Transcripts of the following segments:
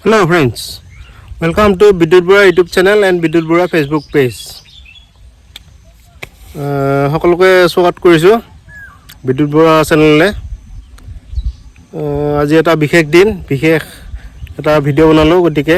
Hello friends, welcome to Bidut Bora YouTube channel and Bidut Bora Facebook page. সকলোকে স্বাগত কৰিছোঁ বিদ্যুৎ বৰা চেনেললৈ। আজি এটা বিশেষ দিন, বিশেষ এটা ভিডিঅ' বনালোঁ। গতিকে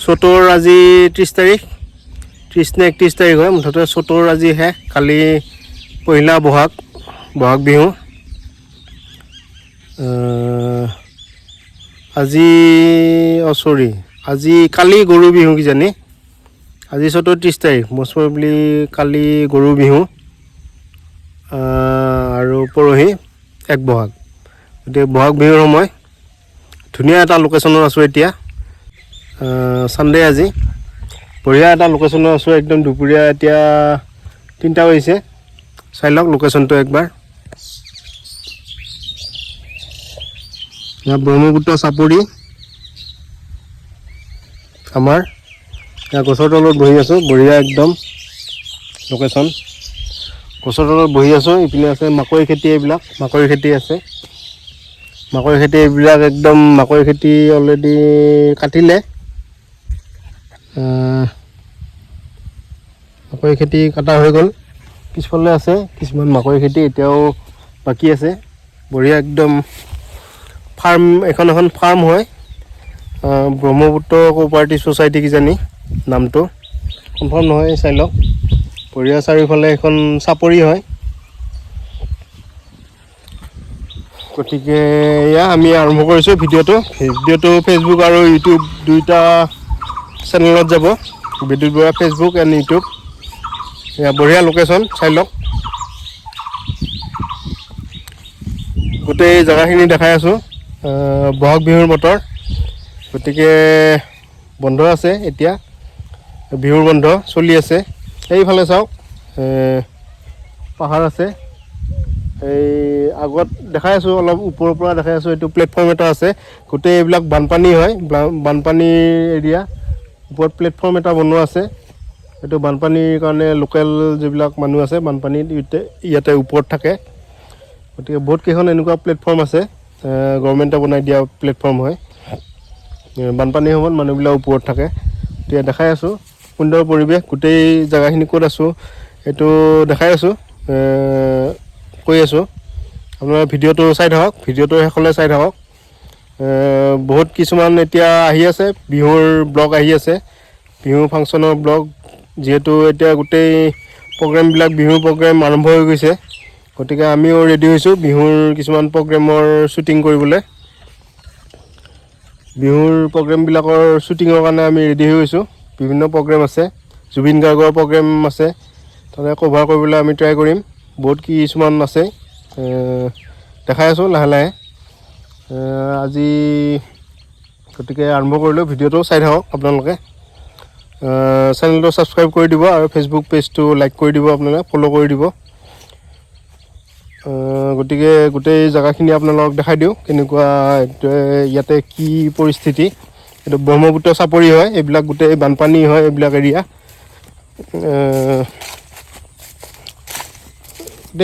চ'তৰ আজি 30 তাৰিখ, 30 নে 31 তাৰিখ হয়, মুঠতে চ'তৰ আজি শেষ। কালি পহিলা বহাগ বিহু। আজি কালি গৰু বিহু কিজানি। আজি 30 তাৰিখ, most probably কালি গৰু বিহু আৰু পৰহি 1 বহাগ। গতিকে বহাগ বিহুৰ সময়। ধুনীয়া এটা লোকেশ্যনত আছোঁ এতিয়া, ছানডে আজি। বঢ়িয়া এটা লোকেশ্যনত আছোঁ, একদম দুপৰীয়া। এতিয়া 3টা বাজিছে, চাই লওক লোকেশ্যনটো একবাৰ। ব্ৰহ্মপুত্ৰ চাপৰি আমাৰ গছৰ তলত বহি আছোঁ। বঢ়িয়া একদম লোকেশ্যন। গছৰ তলত বহি আছোঁ। ইপিনে আছে মাকৈ খেতি, এইবিলাক মাকৈ খেতি আছে। মাকৈ খেতি এইবিলাক একদম মাকৈ খেতি অলৰেডি কাটিলে। মাকৈ খেতি কটা হৈ গ'ল। পিছফালে আছে কিছুমান মাকৈ খেতি এতিয়াও বাকী আছে। বঢ়িয়া একদম ফাৰ্ম, এখন ফাৰ্ম হয়। ব্ৰহ্মপুত্ৰ কোঅপাৰেটিভ ছ'চাইটি কিজানি নামটো, কনফাৰ্ম নহয়, চাই লওক। বঢ়িয়া চাৰিওফালে এখন চাপৰি হয়। গতিকে এয়া আমি আৰম্ভ কৰিছোঁ ভিডিঅ'টো ফেচবুক আৰু ইউটিউব দুইটা চেনেলত যাব। বিদ্যুৎ বৰা ফেচবুক এণ্ড ইউটিউব। এয়া বঢ়িয়া লোকেশ্যন, চাই লওক। গোটেই জেগাখিনি দেখাই আছোঁ। বহাগ বিহুৰ বতৰ, গতিকে বন্ধ আছে এতিয়া, বিহুৰ বন্ধ চলি আছে। এইফালে চাওক, পাহাৰ আছে। এই আগত দেখাই আছোঁ, অলপ ওপৰৰ পৰা দেখাই আছোঁ। এইটো প্লেটফৰ্ম এটা আছে। গোটেই এইবিলাক বানপানী হয়, বানপানীৰ এৰিয়া। ওপৰত প্লেটফৰ্ম এটা বনোৱা আছে। এইটো বানপানীৰ কাৰণে লোকেল যিবিলাক মানুহ আছে বানপানীত ইয়াতে ওপৰত থাকে। গতিকে বহুত কেইখন এনেকুৱা প্লেটফৰ্ম আছে, গভৰ্ণমেণ্টে বনাই দিয়া প্লেটফৰ্ম হয়। বানপানীৰ সময়ত মানুহবিলাক ওপৰত থাকে। এতিয়া দেখাই আছোঁ সুন্দৰ পৰিৱেশ। গোটেই জেগাখিনি ক'ত আছোঁ এইটো দেখাই আছোঁ, কৈ আছোঁ। আপোনালোকে ভিডিঅ'টো চাই থাকক, ভিডিঅ'টো শেষলৈ চাই থাকক। বহুত কিছুমান এতিয়া আহি আছে, বিহুৰ ব্লগ আহি আছে, বিহু ফাংচনৰ ব্লগ। যিহেতু এতিয়া গোটেই প্ৰগ্ৰেমবিলাক, বিহুৰ প্ৰগ্ৰেম আৰম্ভ হৈ গৈছে। গতিকে আমিও ৰেডি হৈছোঁ বিহুৰ কিছুমান প্ৰগ্ৰেমৰ শ্বুটিং কৰিবলৈ। বিহুৰ প্ৰগ্ৰেমবিলাকৰ শ্বুটিঙৰ কাৰণে আমি ৰেডি হৈ গৈছোঁ। বিভিন্ন প্ৰগ্ৰেম আছে, জুবিন গাৰ্গৰ প্ৰগ্ৰেম আছে, তাতে কভাৰ কৰিবলৈ আমি ট্ৰাই কৰিম। বহুত কিছুমান আছে, দেখাই আছোঁ লাহে লাহে। আজি গতিকে আৰম্ভ কৰিলোঁ, ভিডিঅ'টো চাই থাকক আপোনালোকে। চেনেলটো ছাবস্ক্ৰাইব কৰি দিব আৰু ফেচবুক পেজটো লাইক কৰি দিব, আপোনালোকে ফ'ল' কৰি দিব। গতিকে গোটেই জেগাখিনি আপোনালোকক দেখাই দিওঁ কেনেকুৱা ইয়াতে কি পৰিস্থিতি। এইটো ব্ৰহ্মপুত্ৰ চাপৰি হয়, এইবিলাক গোটেই বানপানী হয়, এইবিলাক এৰিয়া।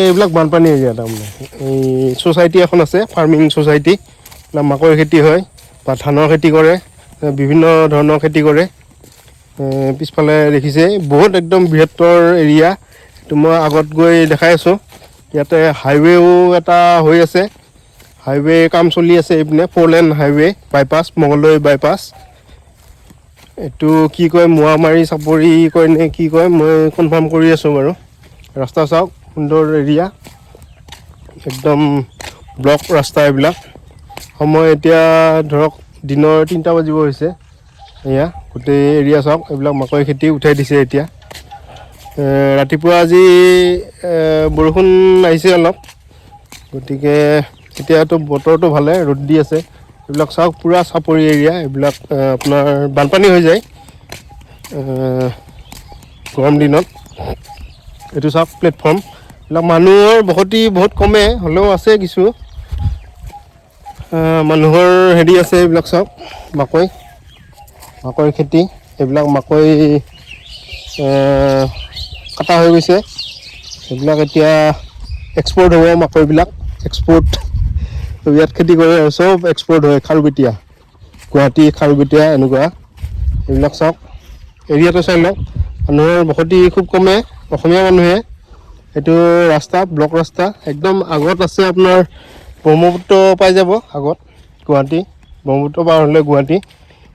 এইবিলাক বানপানী এৰিয়া। তাৰমানে এই ছ'চাইটি এখন আছে, ফাৰ্মিং ছ'চাইটি। মাকৈ খেতি হয় বা ধানৰ খেতি কৰে, বিভিন্ন ধৰণৰ খেতি কৰে। পিছফালে দেখিছে বহুত একদম বৃহত্তৰ এৰিয়া। এইটো মই আগত গৈ দেখাই আছোঁ। ইয়াতে হাইৱেও এটা হৈ আছে, হাইৱে কাম চলি আছে এইপিনে, 4 লেন হাইৱে, বাইপাছ, মঙলদৈ বাইপাছ। এইটো কি কয়, মোৱামাৰী চাপৰি কয় নে কি কয়, মই কনফাৰ্ম কৰি আছোঁ বাৰু। ৰাস্তা চাওক, সুন্দৰ এৰিয়া, একদম ব্লক ৰাস্তা এইবিলাক। সময় এতিয়া ধৰক দিনৰ 3টা বাজিব হৈছে। এয়া গোটেই এৰিয়া চাওক, এইবিলাক মাকৈ খেতি উঠাই দিছে এতিয়া। ৰাতিপুৱা আজি বৰষুণ আহিছে অলপ। গতিকে এতিয়াতো বতৰটো ভালে, ৰ'দ দি আছে। এইবিলাক চাওক, পূৰা চাপৰি এৰিয়া। এইবিলাক আপোনাৰ বানপানী হৈ যায় গৰম দিনত। এইটো চাওক প্লেটফৰ্ম, এইবিলাক মানুহৰ বসতি বহুত কমে, হ'লেও আছে কিছু মানুহৰ হেৰি আছে। এইবিলাক চাওক, মাকৈ খেতি, এইবিলাক মাকৈ কটা হৈ গৈছে। এইবিলাক এতিয়া এক্সপৰ্ট হ'ব, মাকৈবিলাক এক্সপৰ্ট। ইয়াত খেতি কৰে, চব এক্সপৰ্ট হয়। খাৰুপেটীয়া গুৱাহাটী খাৰুপেটীয়া এনেকুৱা এইবিলাক চাওক এৰিয়াটো চাই লওক মানুহৰ বসতি খুব কমে অসমীয়া মানুহে এইটো ৰাস্তা ব্লক ৰাস্তা একদম আগত আছে আপোনাৰ ব্ৰহ্মপুত্ৰ পাই যাব আগত গুৱাহাটী ব্ৰহ্মপুত্ৰ পাৰ হ'লে গুৱাহাটী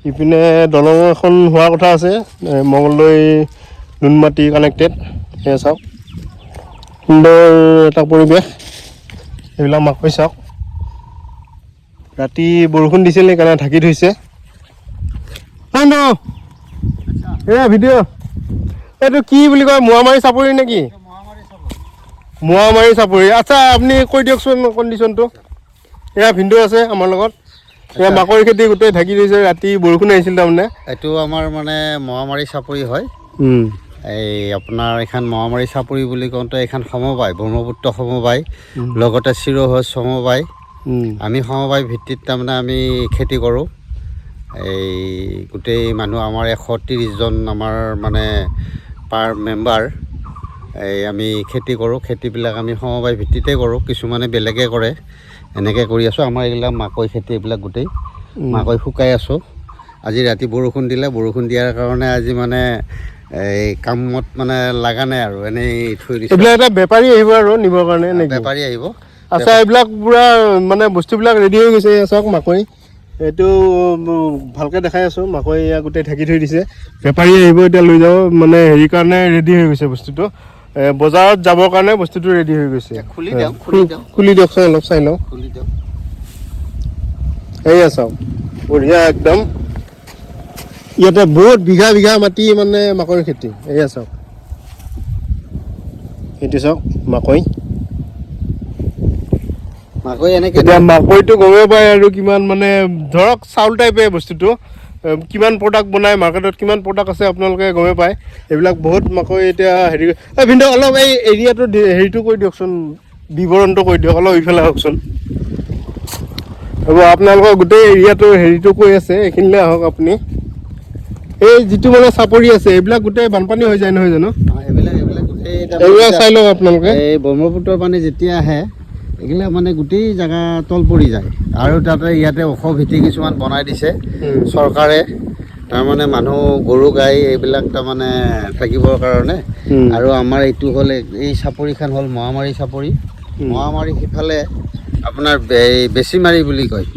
ইপিনে দলং এখন হোৱাৰ কথা আছে মঙলদৈ নুনমাটি কানেক্টেড সেয়া চাওক সুন্দৰ এটা পৰিৱেশ এইবিলাক মাকৈ চাওক ৰাতি বৰষুণ দিছিল সেইকাৰণে ঢাকি থৈছে এয়া ভিডিঅ' এইটো কি বুলি কয় মোৱামাৰী চাপৰি নেকি মোৱামাৰী চাপৰি আচ্ছা আপুনি কৈ দিয়কচোন কণ্ডিশ্যনটো এয়া ভিনদেউ আছে আমাৰ লগত এয়া মাকৈ খেতি গোটেই ঢাকি থৈছে ৰাতি বৰষুণ আহিছিল তাৰমানে এইটো আমাৰ মানে মোৱামাৰী চাপৰি হয় এই আপোনাৰ এইখন মোৱামাৰী চাপৰি বুলি কওঁতে এইখন সমবায় ব্ৰহ্মপুত্ৰ সমবায় লগতে চিৰহজ সমবায় আমি সমবায় ভিত্তিত তাৰমানে আমি খেতি কৰোঁ এই গোটেই মানুহ আমাৰ 130জন আমাৰ মানে পাৰ মেম্বাৰ এই আমি খেতি কৰোঁ খেতিবিলাক আমি সমবায় ভিত্তিতে কৰোঁ কিছুমানে বেলেগে কৰে এনেকৈ কৰি আছোঁ আমাৰ এইবিলাক মাকৈ খেতি এইবিলাক গোটেই মাকৈ শুকাই আছোঁ আজি ৰাতি বৰষুণ দিলে বৰষুণ দিয়াৰ কাৰণে আজি মানে এই কামত মানে লগা নাই আৰু এনেই থৈ দিছোঁ এইবিলাক এটা বেপাৰী আহিব আৰু নিবৰ কাৰণে বেপাৰী আহিব আচ্ছা এইবিলাক পূৰা মানে বস্তুবিলাক ৰেডি হৈ গৈছে চাওক মাকৈ এইটো ভালকৈ দেখাই আছোঁ মাকৈ এয়া গোটেই ঢাকি থৈ দিছে বেপাৰী আহিব এতিয়া লৈ যাব মানে হেৰি কাৰণে ৰেডি হৈ গৈছে বস্তুটো বজাৰত যাবৰ কাৰণে বস্তুটো ৰেডি হৈ গৈছে খুলি দিয়কচোন অলপ চাই লওঁ এয়া চাওক বঢ়িয়া একদম ইয়াতে বহুত বিঘা বিঘা মাটি মানে মাকৈৰ খেতি এয়া চাওক এইটো চাওক মাকৈ এতিয়া মাকৈটো গমেই পায় আৰু কিমান মানে ধৰক চাউল টাইপে বস্তুটো কিমান প্ৰডাক্ট বনায় মাৰ্কেটত কিমান প্ৰডাক্ট আছে আপোনালোকে গমেই পায় এইবিলাক বহুত মাকৈ এতিয়া হেৰি ভিনদেউ অলপ এই এৰিয়াটো হেৰিটো কৈ দিয়কচোন বিৱৰণটো কৈ দিয়ক অলপ ইফালে আহকচোন হ'ব আপোনালোকৰ গোটেই এৰিয়াটো হেৰিটো কৈ আছে এইখিনিলৈ আহক আপুনি এই যিটো মানে চাপৰি আছে এইবিলাক গোটেই বানপানী হৈ যায় নহয় জানো এইবিলাক চাই লওক আপোনালোকে এই ব্ৰহ্মপুত্ৰৰ পানী যেতিয়া আহে এইবিলাক মানে গোটেই জেগা তল পৰি যায় আৰু তাতে ইয়াতে ওখ ভেটি কিছুমান বনাই দিছে চৰকাৰে তাৰমানে মানুহ গৰু গাই এইবিলাক তাৰমানে থাকিবৰ কাৰণে আৰু আমাৰ এইটো হ'ল এই চাপৰিখন হ'ল মোৱামাৰী চাপৰি মোৱামাৰী সিফালে আপোনাৰ বেছিমাৰী বুলি কয়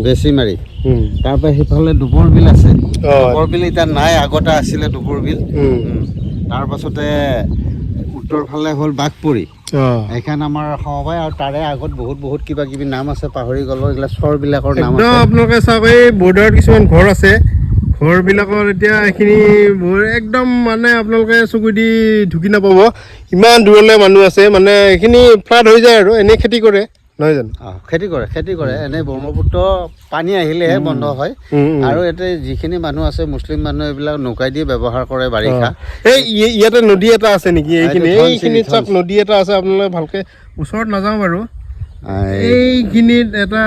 বেছিমাৰী তাৰপৰা সিফালে দুপৰ বিল আছে দুপৰ বিল এতিয়া নাই আগতে আছিলে দুপৰ বিল তাৰপাছতে উত্তৰ ফালে হ'ল বাঘপৰি এইখন আমাৰ সমবায় আৰু তাৰে আগত বহুত কিবা কিবি নাম আছে পাহৰি গ'লো এইগিলা চৰবিলাকৰ নাম আছে আপোনালোকে চাওক এই বৰ্ডাৰত কিছুমান ঘৰ আছে ঘৰবিলাকৰ এতিয়া এইখিনি একদম মানে আপোনালোকে চকু দি ঢুকি নাপাব ইমান দূৰলৈ মানুহ আছে মানে এইখিনি ফ্লাড হৈ যায় আৰু এনেই খেতি কৰে নহয় জানো খেতি কৰে এনেই ব্ৰহ্মপুত্ৰ পানী আহিলেহে বন্ধ হয় আৰু ইয়াতে যিখিনি মানুহ আছে মুছলিম মানুহ এইবিলাক নৌকাই দি ব্যৱহাৰ কৰে বাৰিষা এই ইয়াতে নদী এটা আছে নেকি এইখিনিত চাওক নদী এটা আছে আপোনালোকে ভালকৈ ওচৰত নাযাওঁ বাৰু এইখিনিত এটা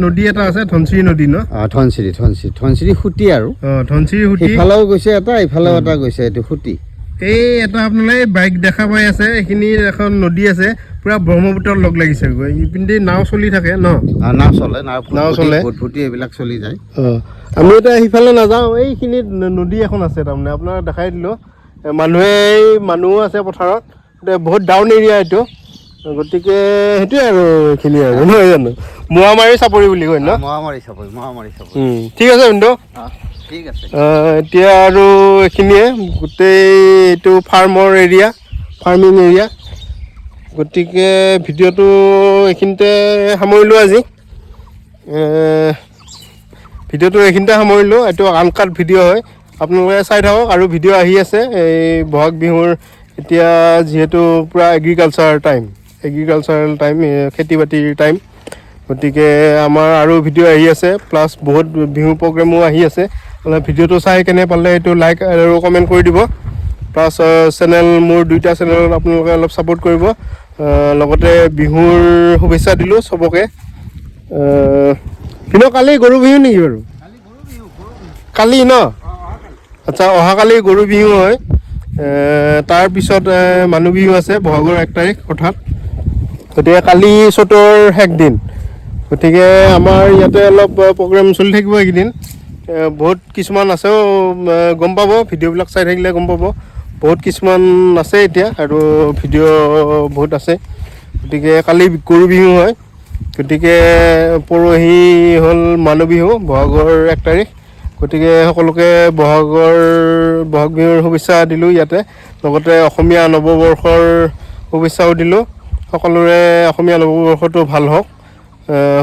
নদী এটা আছে ধনশিৰি নদী ন ধনশিৰি সুঁতি আৰু ধনশিৰি সুঁতি ইফালেও গৈছে এটা ইফালেও এটা গৈছে এইটো সুঁতি এই এটা আপোনালোকে বাইক দেখা পাই আছে এইখিনি এখন নদী আছে পুৰা ব্ৰহ্মপুত্ৰৰ লগ লাগিছে ইপিনে নাও চলি থাকে ন নাও চলে ফুটি এইবিলাক চলি যায় আমি এতিয়া সিফালে নাযাওঁ এইখিনিত নদী এখন আছে তাৰমানে আপোনাক দেখাই দিলোঁ মানুহো আছে পথাৰত বহুত ডাউন এৰিয়া এইটো গতিকে সেইটোৱে আৰু এইখিনি আৰু নহয় জানো মোৱামাৰী চাপৰি বুলি কয় ন মোৱামাৰী চাপৰি ঠিক আছে ভিনদেউ ঠিক আছে এতিয়া আৰু এইখিনিয়ে গোটেই এইটো ফাৰ্মিং এৰিয়া গতিকে ভিডিঅ'টো এইখিনিতে সামৰিলোঁ আজি এইটো আনকাট ভিডিঅ' হয় আপোনালোকে চাই থাকক আৰু ভিডিঅ' আহি আছে এই বহাগ বিহুৰ এতিয়া যিহেতু পূৰা এগ্ৰিকালচাৰেল টাইম খেতি বাতিৰ টাইম গতিকে আমাৰ আৰু ভিডিঅ' আহি আছে প্লাছ বহুত বিহু প্ৰগ্ৰেমো আহি আছে ভিডিঅ'টো চাই কেনে পালে এইটো লাইক আৰু কমেণ্ট কৰি দিব প্লাছ মোৰ দুইটা চেনেলত আপোনালোকে অলপ ছাপোৰ্ট কৰিব লগতে বিহুৰ শুভেচ্ছা দিলোঁ চবকে কিন্তু কালি গৰু বিহু নেকি বাৰু কালি ন আচ্ছা অহাকালি গৰু বিহু হয় তাৰপিছত মানুহ বিহু আছে বহাগৰ 1 তাৰিখ অৰ্থাৎ গতিকে কালি চ'তৰ শেষ দিন গতিকে আমাৰ ইয়াতে অলপ প্ৰগ্ৰেম চলি থাকিব এইকেইদিন বহুত কিছুমান আছেও গম পাব ভিডিঅ'বিলাক চাই থাকিলে গম পাব বহুত কিছুমান আছে এতিয়া আৰু ভিডিঅ' বহুত আছে গতিকে কালি গৰু বিহু হয় গতিকে পৰহি হ'ল মানুহ বিহু বহাগৰ 1 তাৰিখ গতিকে সকলোকে বহাগ বিহুৰ শুভেচ্ছা দিলোঁ ইয়াতে লগতে অসমীয়া নৱবৰ্ষৰ শুভেচ্ছাও দিলোঁ সকলোৰে অসমীয়া নৱবৰ্ষটো ভাল হওক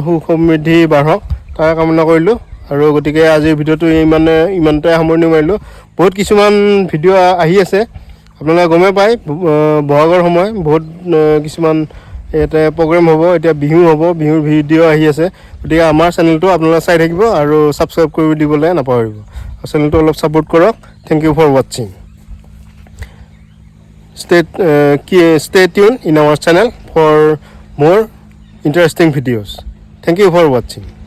সুখ সমৃদ্ধি বাঢ়ক তাৰ কামনা কৰিলোঁ আৰু গতিকে আজিৰ ভিডিঅ'টো ইমানতে সামৰণি মাৰিলোঁ বহুত কিছুমান ভিডিঅ' আহি আছে আপোনালোকে গমেই পায় বহাগৰ সময় বহুত কিছুমান ইয়াতে প্ৰগ্ৰেম হ'ব এতিয়া বিহু হ'ব বিহুৰ ভিডিঅ' আহি আছে গতিকে আমাৰ চেনেলটো আপোনালোকে চাই থাকিব আৰু ছাবস্ক্ৰাইব কৰি দিবলৈ নাপাহৰিব চেনেলটো অলপ ছাপোৰ্ট কৰক থেংক ইউ ফৰ ৱাচিং stay tuned in our channel for more interesting videos. Thank you for watching.